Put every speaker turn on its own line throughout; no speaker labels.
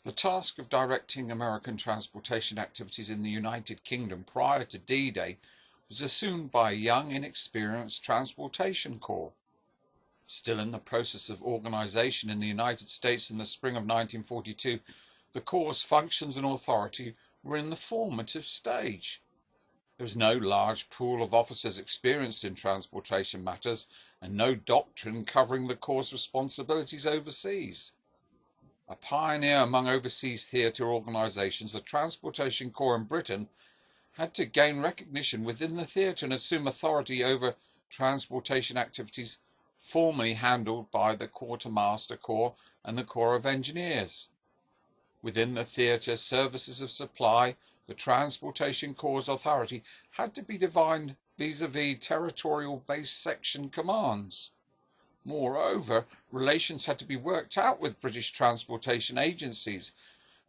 The task of directing American transportation activities in the United Kingdom prior to D-Day was assumed by a young, inexperienced transportation corps. Still in the process of organisation in the United States in the spring of 1942, the Corps' functions and authority were in the formative stage. There was no large pool of officers experienced in transportation matters and no doctrine covering the Corps' responsibilities overseas. A pioneer among overseas theatre organisations, the Transportation Corps in Britain had to gain recognition within the theatre and assume authority over transportation activities formerly handled by the Quartermaster Corps and the Corps of Engineers. Within the theatre services of supply, the Transportation Corps' authority had to be defined vis-à-vis territorial base section commands. Moreover, relations had to be worked out with British transportation agencies.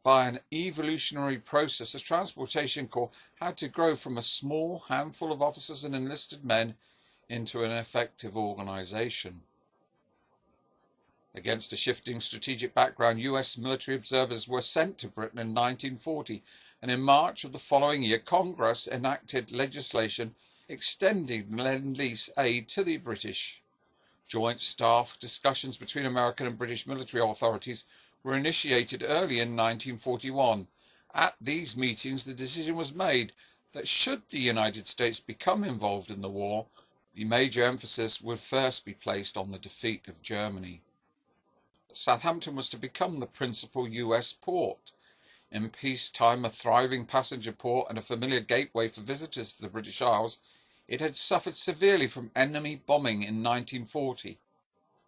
By an evolutionary process, the Transportation Corps had to grow from a small handful of officers and enlisted men into an effective organisation. Against a shifting strategic background, US military observers were sent to Britain in 1940, and in March of the following year, Congress enacted legislation extending Lend-Lease aid to the British. Joint staff discussions between American and British military authorities were initiated early in 1941. At these meetings, the decision was made that should the United States become involved in the war, the major emphasis would first be placed on the defeat of Germany. Southampton was to become the principal US port. In peacetime, a thriving passenger port and a familiar gateway for visitors to the British Isles, it had suffered severely from enemy bombing in 1940.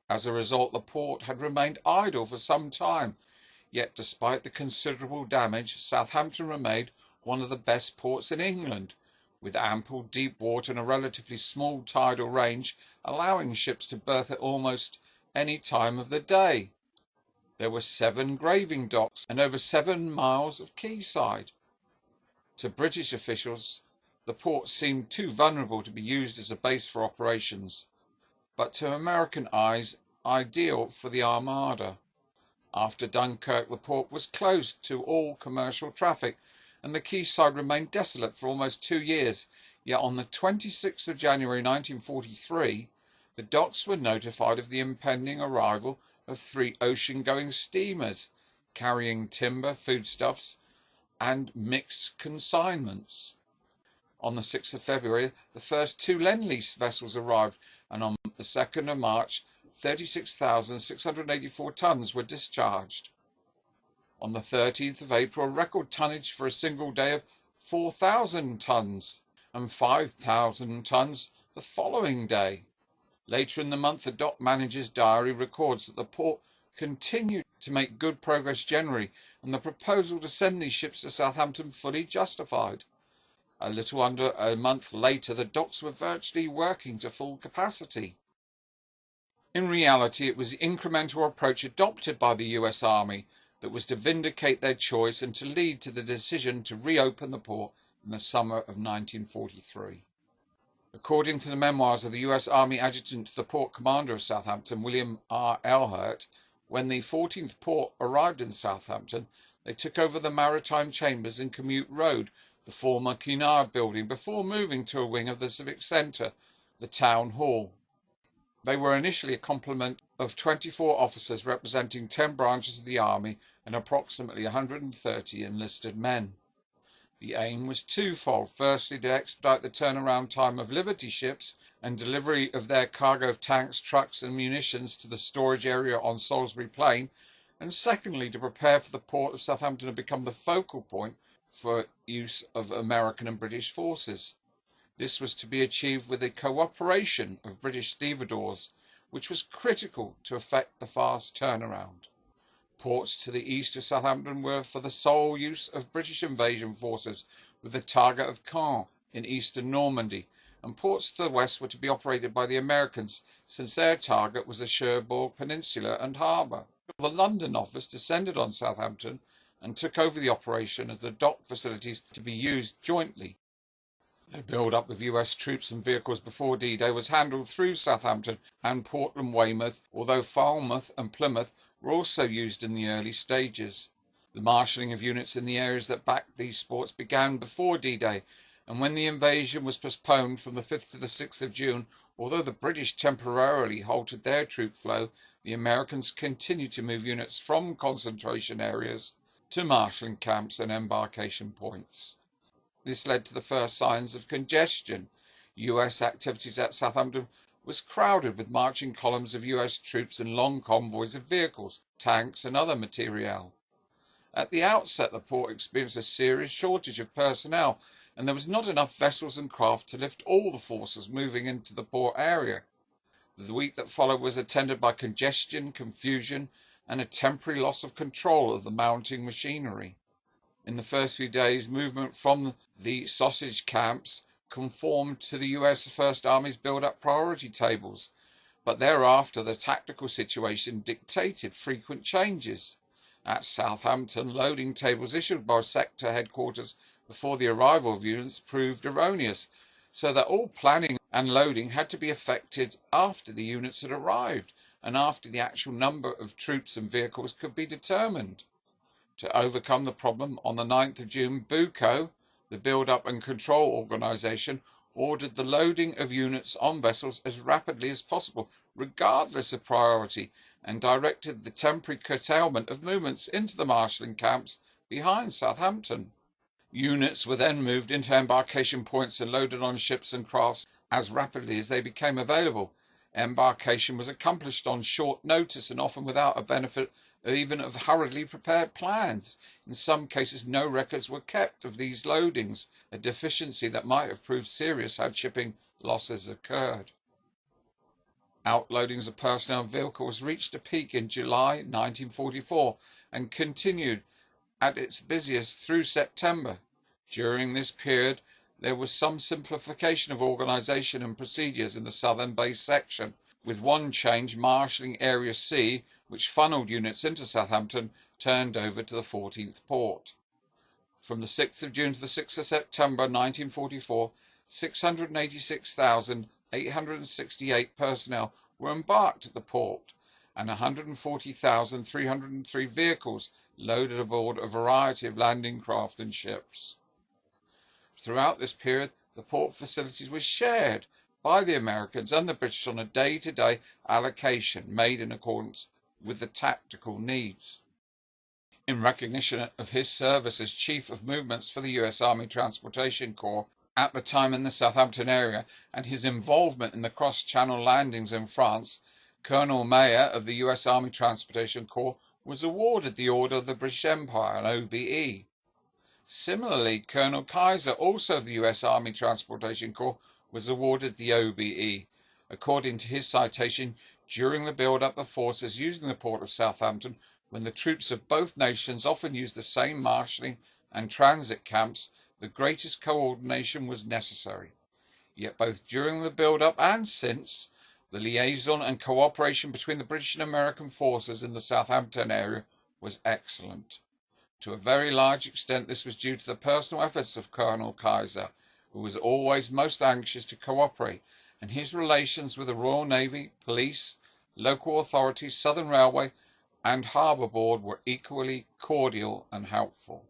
As a result, the port had remained idle for some time, yet despite the considerable damage, Southampton remained one of the best ports in England, with ample deep water and a relatively small tidal range, allowing ships to berth at almost any time of the day. There were 7 graving docks and over 7 miles of quayside. To British officials, the port seemed too vulnerable to be used as a base for operations, but to American eyes, ideal for the Armada. After Dunkirk, the port was closed to all commercial traffic, and the quayside remained desolate for almost 2 years. Yet on the 26th of January 1943, the docks were notified of the impending arrival of 3 ocean-going steamers carrying timber, foodstuffs, and mixed consignments. On the 6th of February, the first 2 Lend-Lease vessels arrived, and on the 2nd of March, 36,684 tons were discharged. On the 13th of April, record tonnage for a single day of 4,000 tons and 5,000 tons the following day. Later in the month, the dock manager's diary records that the port continued to make good progress generally, and the proposal to send these ships to Southampton fully justified. A little under a month later, the docks were virtually working to full capacity. In reality, it was the incremental approach adopted by the US Army that was to vindicate their choice and to lead to the decision to reopen the port in the summer of 1943. According to the memoirs of the US Army adjutant to the port commander of Southampton, William R. Elhert, when the 14th Port arrived in Southampton, they took over the maritime chambers in Commute Road, the former Cunard building, before moving to a wing of the Civic Centre, the Town Hall. They were initially a complement of 24 officers representing 10 branches of the Army and approximately 130 enlisted men. The aim was twofold: firstly, to expedite the turnaround time of Liberty ships and delivery of their cargo of tanks, trucks and munitions to the storage area on Salisbury Plain, and secondly, to prepare for the port of Southampton to become the focal point for use of American and British forces. This was to be achieved with the cooperation of British stevedores, which was critical to effect the fast turnaround. Ports to the east of Southampton were for the sole use of British invasion forces, with the target of Caen in eastern Normandy, and ports to the west were to be operated by the Americans, since their target was the Cherbourg Peninsula and harbour. The London office descended on Southampton and took over the operation of the dock facilities to be used jointly. The build-up of US troops and vehicles before D-Day was handled through Southampton and Portland Weymouth, although Falmouth and Plymouth were also used in the early stages. The marshalling of units in the areas that backed these sports began before D-Day, and when the invasion was postponed from the 5th to the 6th of June, although the British temporarily halted their troop flow, the Americans continued to move units from concentration areas to marshalling camps and embarkation points. This led to the first signs of congestion. US activities at Southampton was crowded with marching columns of US troops and long convoys of vehicles, tanks and other materiel. At the outset, the port experienced a serious shortage of personnel, and there was not enough vessels and craft to lift all the forces moving into the port area. The week that followed was attended by congestion, confusion, and a temporary loss of control of the mounting machinery. In the first few days, movement from the sausage camps conformed to the US First Army's build-up priority tables, but thereafter the tactical situation dictated frequent changes. At Southampton, loading tables issued by sector headquarters before the arrival of units proved erroneous, so that all planning and loading had to be effected after the units had arrived and after the actual number of troops and vehicles could be determined. To overcome the problem, on the 9th of June, BUCO, the Build-Up and Control Organisation, ordered the loading of units on vessels as rapidly as possible, regardless of priority, and directed the temporary curtailment of movements into the marshalling camps behind Southampton. Units were then moved into embarkation points and loaded on ships and crafts as rapidly as they became available. Embarkation was accomplished on short notice and often without a benefit even of hurriedly prepared plans. In some cases, no records were kept of these loadings, a deficiency that might have proved serious had shipping losses occurred. Outloadings of personnel and vehicles reached a peak in July 1944 and continued at its busiest through September. During this period, there was some simplification of organisation and procedures in the southern base section, with one change: marshalling Area C, which funnelled units into Southampton, turned over to the 14th Port. From the 6th of June to the 6th of September 1944, 686,868 personnel were embarked at the port, and 140,303 vehicles loaded aboard a variety of landing craft and ships. Throughout this period, the port facilities were shared by the Americans and the British on a day-to-day allocation made in accordance with the tactical needs. In recognition of his service as Chief of Movements for the US Army Transportation Corps at the time in the Southampton area, and his involvement in the cross-channel landings in France, Colonel Mayer of the US Army Transportation Corps was awarded the Order of the British Empire, an OBE. Similarly, Colonel Kaiser, also of the US Army Transportation Corps, was awarded the OBE. According to his citation, during the build-up of forces using the port of Southampton, when the troops of both nations often used the same marshalling and transit camps, the greatest coordination was necessary. Yet both during the build-up and since, the liaison and cooperation between the British and American forces in the Southampton area was excellent. To a very large extent, this was due to the personal efforts of Colonel Kaiser, who was always most anxious to cooperate, and his relations with the Royal Navy, police, local authorities, Southern Railway, and Harbour Board were equally cordial and helpful.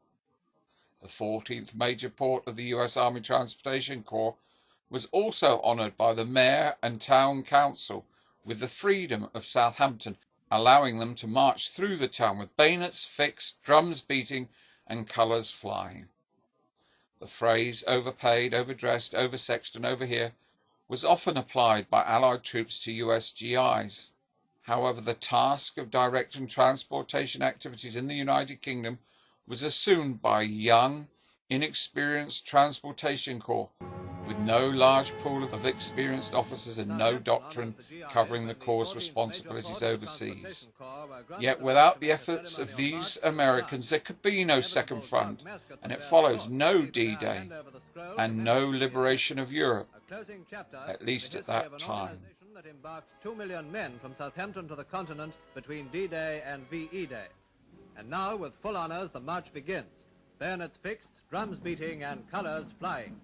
The 14th major port of the US Army Transportation Corps was also honoured by the Mayor and Town Council with the freedom of Southampton, allowing them to march through the town with bayonets fixed, drums beating, and colours flying. The phrase overpaid, overdressed, oversexed, and over here was often applied by Allied troops to US GIs. However, the task of directing transportation activities in the United Kingdom was assumed by a young, inexperienced transportation corps, with no large pool of experienced officers and no doctrine covering the Corps' responsibilities overseas. Yet without the efforts of these Americans there could be no Second Front, and it follows no D-Day and no liberation of Europe, at least at that time.
That embarked 2 million men from Southampton to the continent between D-Day and VE Day. And now, with full honours, the march begins. Bayonets fixed, drums beating, and colours flying.